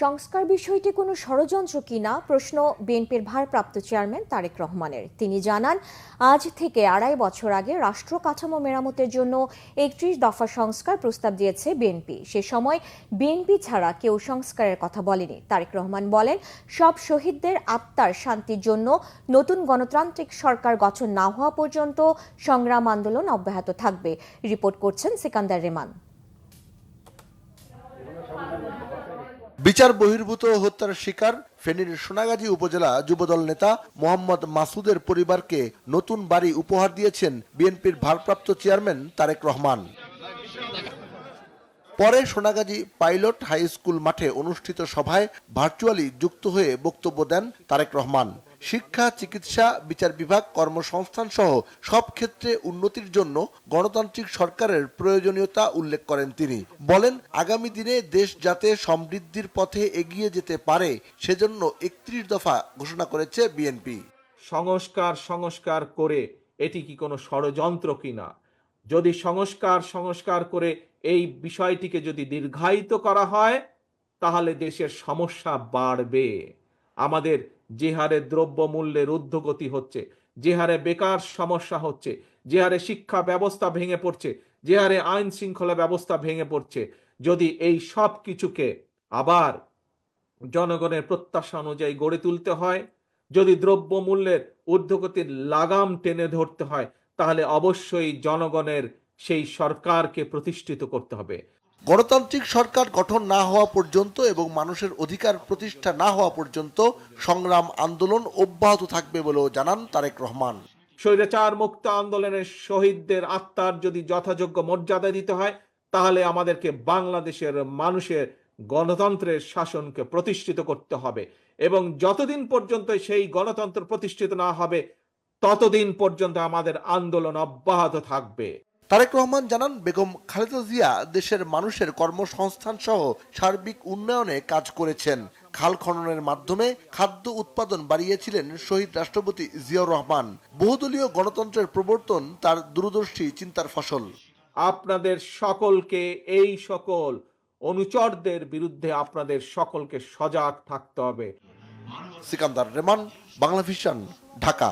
সংস্কার বিষয়টি কোনো ষড়যন্ত্র কিনা প্রশ্ন বিএনপির ভারপ্রাপ্ত চেয়ারম্যান তারেক রহমানের। তিনি জানান, আজ থেকে ২.৫ বছর আগে রাষ্ট্র কাঠামো মেরামতের জন্য ৩১ দফা সংস্কার প্রস্তাব দিয়েছে বিএনপি। সে সময় বিএনপি ছাড়া কেউ সংস্কারের কথা বলেনি। তারেক রহমান বলেন, সব শহীদদের আত্মার শান্তির জন্য নতুন গণতান্ত্রিক সরকার গঠন না হওয়া পর্যন্ত সংগ্রাম আন্দোলন অব্যাহত থাকবে। রিপোর্ট করছেন সিকান্দার রেমান। বিচার বহির্ভূত হত্যার শিকার ফেনীর সোনাগাজী উপজেলা যুবদল নেতা মোহাম্মদ মাসুদের পরিবারকে নতুন বাড়ি উপহার দিয়েছেন বিএনপির ভারপ্রাপ্ত চেয়ারম্যান তারেক রহমান। পরে সোনাগাজী পাইলট হাই স্কুল মাঠে অনুষ্ঠিত সভায় ভার্চুয়ালি যুক্ত হয়ে বক্তব্য দেন তারেক রহমান। শিক্ষা, চিকিৎসা, বিচার বিভাগ, কর্মসংস্থান সহ সব ক্ষেত্রে উন্নতির জন্য গণতান্ত্রিক সরকারের প্রয়োজনীয়তা উল্লেখ করেন তিনি। বলেন, আগামী দিনে দেশ যাতে সমৃদ্ধির পথে এগিয়ে যেতে পারে সেজন্য ৩১ দফা ঘোষণা করেছে বিএনপি। সংস্কার করে এটি কি কোনো ষড়যন্ত্র কিনা? যদি সংস্কার করে এই বিষয়টিকে যদি দীর্ঘায়িত করা হয় তাহলে দেশের সমস্যা বাড়বে। আমাদের যে হারে দ্রব্যমূল্যের ঊর্ধ্বগতি হচ্ছে, যে হারে বেকার সমস্যা হচ্ছে, যে হারে শিক্ষা ব্যবস্থা ভেঙে পড়ছে, যে হারে আইন শৃঙ্খলা ব্যবস্থা ভেঙে পড়ছে, যদি এই সব কিছুকে আবার জনগণের প্রত্যাশা অনুযায়ী গড়ে তুলতে হয়, যদি দ্রব্যমূল্যের ঊর্ধ্বগতির লাগাম টেনে ধরতে হয়, তাহলে অবশ্যই জনগণের সেই সরকারকে প্রতিষ্ঠিত করতে হবে। গণতান্ত্রিক সরকার গঠন না হওয়া পর্যন্ত এবং মানুষের অধিকার প্রতিষ্ঠা না হওয়া পর্যন্ত সংগ্রাম আন্দোলন অব্যাহত থাকবে বলেও জানান তারেক রহমান। স্বৈরাচার মুক্ত আন্দোলনের শহীদদের আত্মার যদি যথাযোগ্য মর্যাদা দিতে হয়, তাহলে আমাদেরকে বাংলাদেশের মানুষের গণতন্ত্রের শাসনকে প্রতিষ্ঠিত করতে হবে এবং যতদিন পর্যন্ত সেই গণতন্ত্র প্রতিষ্ঠিত না হবে ততদিন পর্যন্ত আমাদের আন্দোলন অব্যাহত থাকবে। তারেক রহমান জানান, বেগম খালেদা জিয়া দেশের মানুষের কর্মসংস্থান সহ সার্বিক উন্নয়নে কাজ করেছেন। খাল খননের মাধ্যমে খাদ্য উৎপাদন বাড়িয়েছিলেন শহীদ রাষ্ট্রপতি জিয়াউর রহমান। বহুদলীয় গণতন্ত্রের প্রবর্তন তার দূরদর্শী চিন্তার ফসল। আপনাদের সকলকে, এই সকল অনুচরদের বিরুদ্ধে আপনাদের সকলকে সজাগ থাকতে হবে। সিকান্দার রেমান, বাংলাভিশন, ঢাকা।